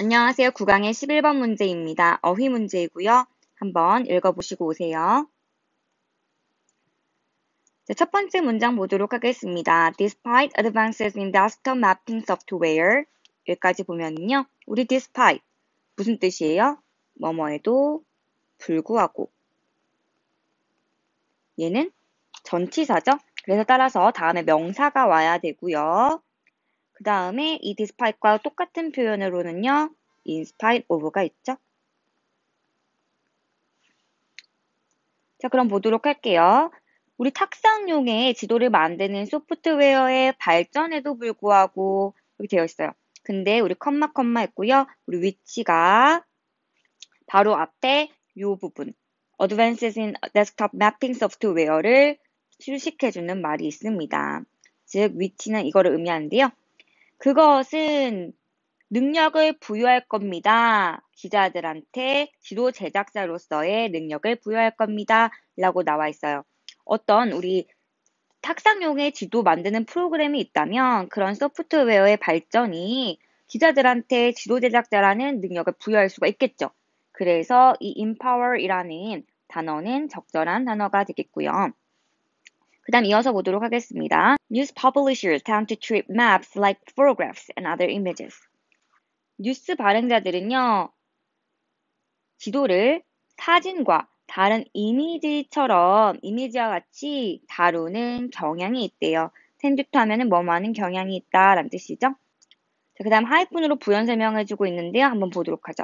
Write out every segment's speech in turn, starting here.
안녕하세요. 9강의 11번 문제입니다. 어휘 문제이고요. 한번 읽어보시고 오세요. 자, 첫 번째 문장 보도록 하겠습니다. Despite advances in desktop mapping software 여기까지 보면요. 우리 despite 무슨 뜻이에요? 뭐뭐에도 불구하고 얘는 전치사죠? 그래서 따라서 다음에 명사가 와야 되고요. 그 다음에 이 despite과 똑같은 표현으로는요. in spite of가 있죠? 자, 그럼 보도록 할게요. 우리 탁상용의 지도를 만드는 소프트웨어의 발전에도 불구하고 여기 되어 있어요. 근데 우리 컴마 있고요. 우리 위치가 바로 앞에 이 부분 Advances in Desktop Mapping Software를 수식해주는 말이 있습니다. 즉 위치는 이거를 의미하는데요. 그것은 능력을 부여할 겁니다. 기자들한테 지도 제작자로서의 능력을 부여할 겁니다. 라고 나와 있어요. 어떤 우리 탁상용의 지도 만드는 프로그램이 있다면 그런 소프트웨어의 발전이 기자들한테 지도 제작자라는 능력을 부여할 수가 있겠죠. 그래서 이 empower이라는 단어는 적절한 단어가 되겠고요. 그 다음 이어서 보도록 하겠습니다. News publishers tend to treat maps like photographs and other images. 뉴스 발행자들은요, 지도를 사진과 다른 이미지와 같이 다루는 경향이 있대요. 텐듀트 하면은 뭐뭐 하는 경향이 있다라는 뜻이죠. 자, 그 다음 하이픈으로 부연 설명해주고 있는데요. 한번 보도록 하죠.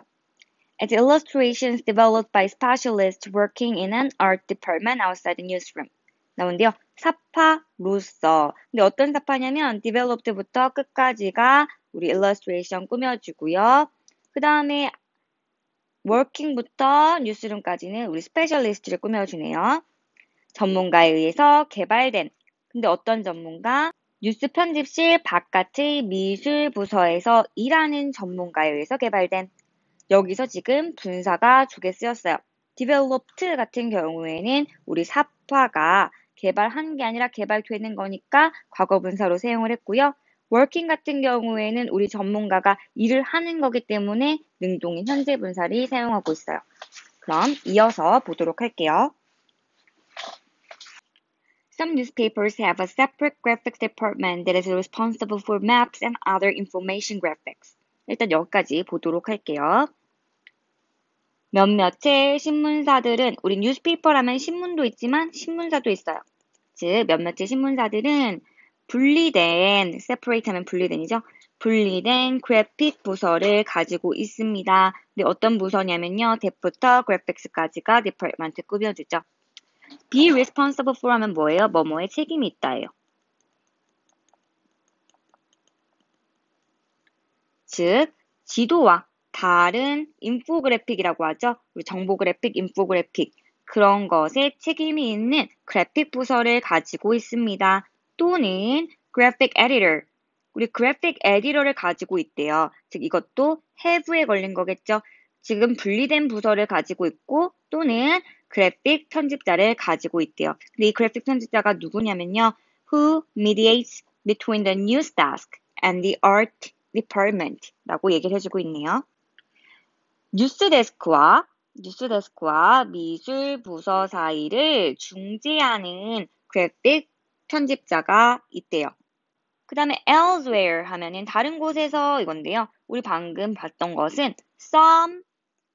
As illustrations developed by specialists working in an art department outside the newsroom. 나오는데요. 사파로서. 근데 어떤 사파냐면 developed부터 끝까지가 우리 illustration 꾸며주고요. 그 다음에 working부터 뉴스룸까지는 우리 스페셜리스트를 꾸며주네요. 전문가에 의해서 개발된. 근데 어떤 전문가? 뉴스 편집실 바깥의 미술 부서에서 일하는 전문가에 의해서 개발된. 여기서 지금 분사가 두 개 쓰였어요. developed 같은 경우에는 우리 사파가 개발한 게 아니라 개발되는 거니까 과거 분사로 사용을 했고요. working 같은 경우에는 우리 전문가가 일을 하는 거기 때문에 능동인 현재 분사를 사용하고 있어요. 그럼 이어서 보도록 할게요. Some newspapers have a separate graphics department that is responsible for maps and other information graphics. 일단 여기까지 보도록 할게요. 몇몇의 신문사들은 우리 뉴스페이퍼라면 신문도 있지만 신문사도 있어요. 즉 몇몇의 신문사들은 분리된 separate 하면 분리된이죠. 분리된 그래픽 부서를 가지고 있습니다. 근데 어떤 부서냐면요. 대부터 graphics까지가 디파트먼트 꾸며주죠. be responsible for 하면 뭐예요? 뭐뭐에 책임이 있다예요. 즉 지도와 다른 인포그래픽이라고 하죠. 우리 정보 그래픽, 인포그래픽 그런 것에 책임이 있는 그래픽 부서를 가지고 있습니다. 또는 graphic editor, 우리 graphic editor를 가지고 있대요. 즉 이것도 have에 걸린 거겠죠. 지금 분리된 부서를 가지고 있고 또는 그래픽 편집자를 가지고 있대요. 근데 이 그래픽 편집자가 누구냐면요. Who mediates between the news desk and the art department라고 얘기를 해주고 있네요. 뉴스데스크와 미술 부서 사이를 중재하는 그래픽 편집자가 있대요. 그 다음에 elsewhere 하면은 다른 곳에서 이건데요. 우리 방금 봤던 것은 some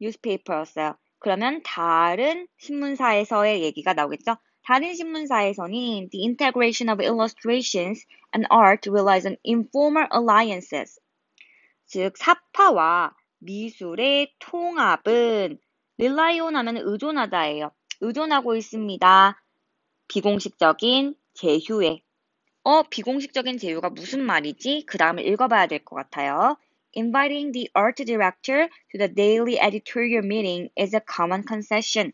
newspaper였어요. 그러면 다른 신문사에서의 얘기가 나오겠죠. 다른 신문사에서는 the integration of illustrations and art relies on informal alliances. 즉 사파와 미술의 통합은 rely on 하면 의존하다예요. 의존하고 있습니다. 비공식적인 제휴에. 비공식적인 제휴가 무슨 말이지? 그 다음을 읽어봐야 될 것 같아요. Inviting the art director to the daily editorial meeting is a common concession.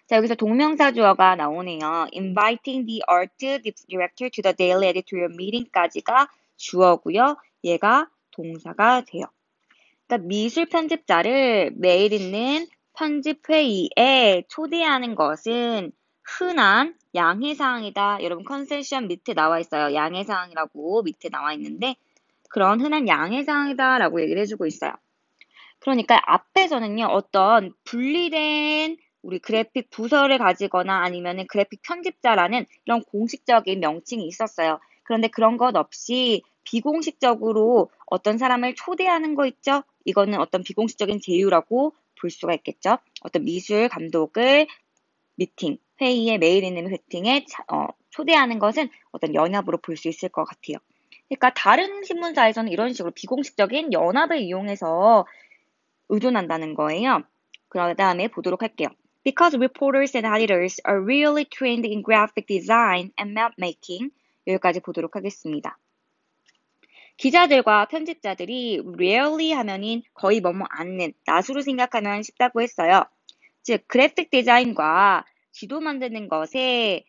자, 여기서 동명사 주어가 나오네요. Inviting the art director to the daily editorial meeting까지가 주어고요. 얘가 동사가 돼요. 그러니까 미술 편집자를 매일 있는 편집회의에 초대하는 것은 흔한 양해사항이다. 여러분 컨센션 밑에 나와 있어요. 양해사항이라고 밑에 나와 있는데 그런 흔한 양의 상황이다라고 얘기를 해주고 있어요. 그러니까 앞에서는요, 어떤 분리된 우리 그래픽 부서를 가지거나 아니면은 그래픽 편집자라는 이런 공식적인 명칭이 있었어요. 그런데 그런 것 없이 비공식적으로 어떤 사람을 초대하는 거 있죠? 이거는 어떤 비공식적인 제휴라고 볼 수가 있겠죠? 어떤 미술 감독을 회의에 메일 있는 미팅에 초대하는 것은 어떤 연합으로 볼 수 있을 것 같아요. 그러니까 다른 신문사에서는 이런 식으로 비공식적인 연합을 이용해서 의존한다는 거예요. 그 다음에 보도록 할게요. Because reporters and editors are really trained in graphic design and map making. 여기까지 보도록 하겠습니다. 기자들과 편집자들이 rarely 하면은 거의 뭐뭐 않는, 나수로 생각하면 쉽다고 했어요. 즉, 그래픽 디자인과 지도 만드는 것에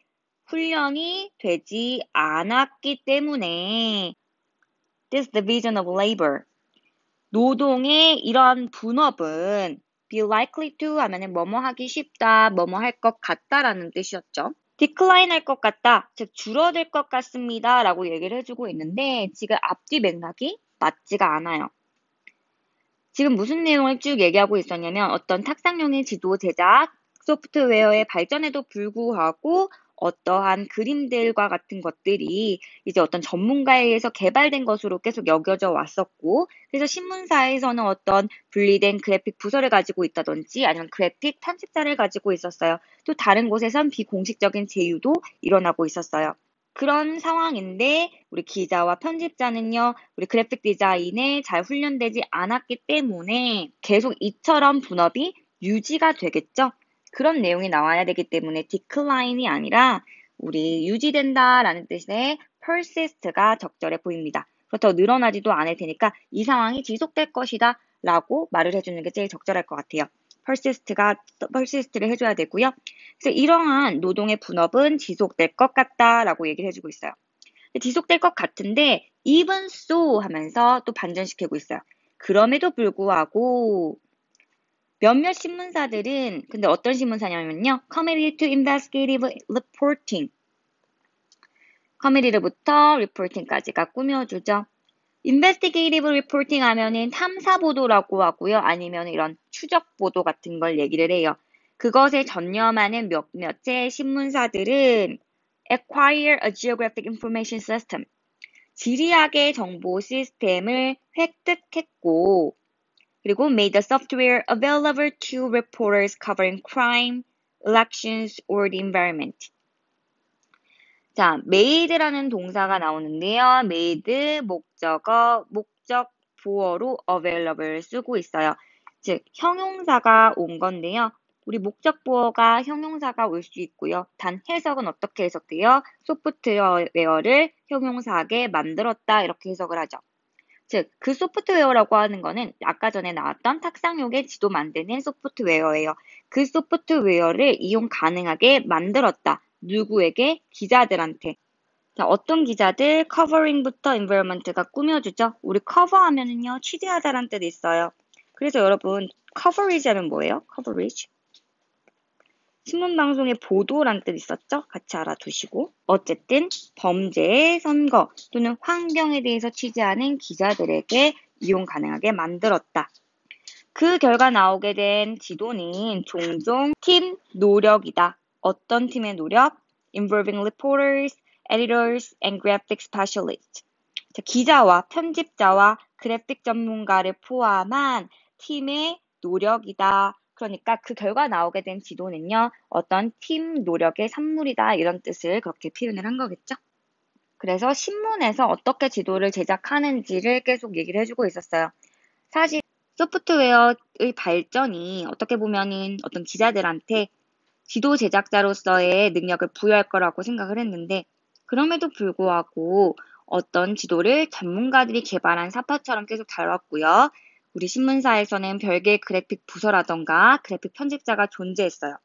훈련이 되지 않았기 때문에 this division of labor, 노동의 이런 분업은 be likely to 하면은 뭐뭐 하기 쉽다, 뭐뭐 할 것 같다라는 뜻이었죠. decline 할 것 같다, 즉 줄어들 것 같습니다 라고 얘기를 해주고 있는데 지금 앞뒤 맥락이 맞지가 않아요. 지금 무슨 내용을 쭉 얘기하고 있었냐면 어떤 탁상용의 지도 제작, 소프트웨어의 발전에도 불구하고 어떠한 그림들과 같은 것들이 이제 어떤 전문가에 의해서 개발된 것으로 계속 여겨져 왔었고, 그래서 신문사에서는 어떤 분리된 그래픽 부서를 가지고 있다든지 아니면 그래픽 편집자를 가지고 있었어요. 또 다른 곳에선 비공식적인 제휴도 일어나고 있었어요. 그런 상황인데 우리 기자와 편집자는요, 우리 그래픽 디자인에 잘 훈련되지 않았기 때문에 계속 이처럼 분업이 유지가 되겠죠. 그런 내용이 나와야 되기 때문에 decline이 아니라 우리 유지된다라는 뜻의 persist가 적절해 보입니다. 그렇다고 늘어나지도 않을 테니까 이 상황이 지속될 것이다 라고 말을 해주는 게 제일 적절할 것 같아요. persist를 해줘야 되고요. 그래서 이러한 노동의 분업은 지속될 것 같다라고 얘기를 해주고 있어요. 지속될 것 같은데 even so 하면서 또 반전시키고 있어요. 그럼에도 불구하고 몇몇 신문사들은 근데 어떤 신문사냐면요. Committee to Investigative Reporting. 커미티로부터 리포팅까지가 꾸며주죠. investigative reporting 하면은 탐사 보도라고 하고요. 아니면 이런 추적 보도 같은 걸 얘기를 해요. 그것에 전념하는 몇몇의 신문사들은 acquire a geographic information system. 지리학의 정보 시스템을 획득했고, 그리고 made the software available to reporters covering crime, elections, or the environment. 자, made라는 동사가 나오는데요. made 목적어, 목적 보어로 available 쓰고 있어요. 즉, 형용사가 온 건데요. 우리 목적 보어가 형용사가 올 수 있고요. 단 해석은 어떻게 해석돼요? 소프트웨어를 형용사하게 만들었다 이렇게 해석을 하죠. 즉, 그 소프트웨어라고 하는 거는 아까 전에 나왔던 탁상용의 지도 만드는 소프트웨어예요. 그 소프트웨어를 이용 가능하게 만들었다. 누구에게? 기자들한테. 자, 어떤 기자들? covering부터 environment가 꾸며주죠. 우리 cover하면은요, 취재하다란 뜻이 있어요. 그래서 여러분, coverage 하면 뭐예요? coverage. 신문방송의 보도란 뜻 있었죠? 같이 알아두시고. 어쨌든 범죄, 선거 또는 환경에 대해서 취재하는 기자들에게 이용 가능하게 만들었다. 그 결과 나오게 된 지도는 종종 팀 노력이다. 어떤 팀의 노력? Involving reporters, editors, and graphic specialists. 자, 기자와 편집자와 그래픽 전문가를 포함한 팀의 노력이다. 그러니까 그 결과 나오게 된 지도는요, 어떤 팀 노력의 산물이다. 이런 뜻을 그렇게 표현을 한 거겠죠. 그래서 신문에서 어떻게 지도를 제작하는지를 계속 얘기를 해주고 있었어요. 사실 소프트웨어의 발전이 어떻게 보면은 어떤 기자들한테 지도 제작자로서의 능력을 부여할 거라고 생각을 했는데, 그럼에도 불구하고 어떤 지도를 전문가들이 개발한 사파처럼 계속 다뤘고요. 우리 신문사에서는 별개의 그래픽 부서라던가 그래픽 편집자가 존재했어요.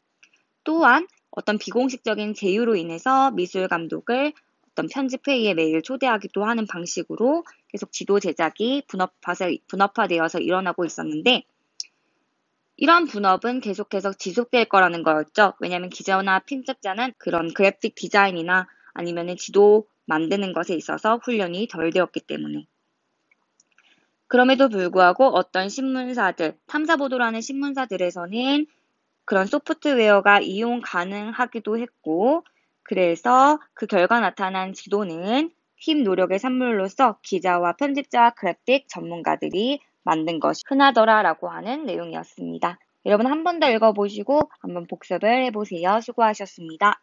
또한 어떤 비공식적인 제휴로 인해서 미술 감독을 어떤 편집회의에 매일 초대하기도 하는 방식으로 계속 지도 제작이 분업화되어서 일어나고 있었는데, 이런 분업은 계속해서 지속될 거라는 거였죠. 왜냐하면 기자나 편집자는 그런 그래픽 디자인이나 아니면 지도 만드는 것에 있어서 훈련이 덜 되었기 때문에. 그럼에도 불구하고 어떤 신문사들, 탐사보도를 하는 신문사들에서는 그런 소프트웨어가 이용 가능하기도 했고, 그래서 그 결과 나타난 지도는 팀 노력의 산물로서 기자와 편집자와 그래픽 전문가들이 만든 것이 흔하더라라고 하는 내용이었습니다. 여러분 한 번 더 읽어보시고 한번 복습을 해보세요. 수고하셨습니다.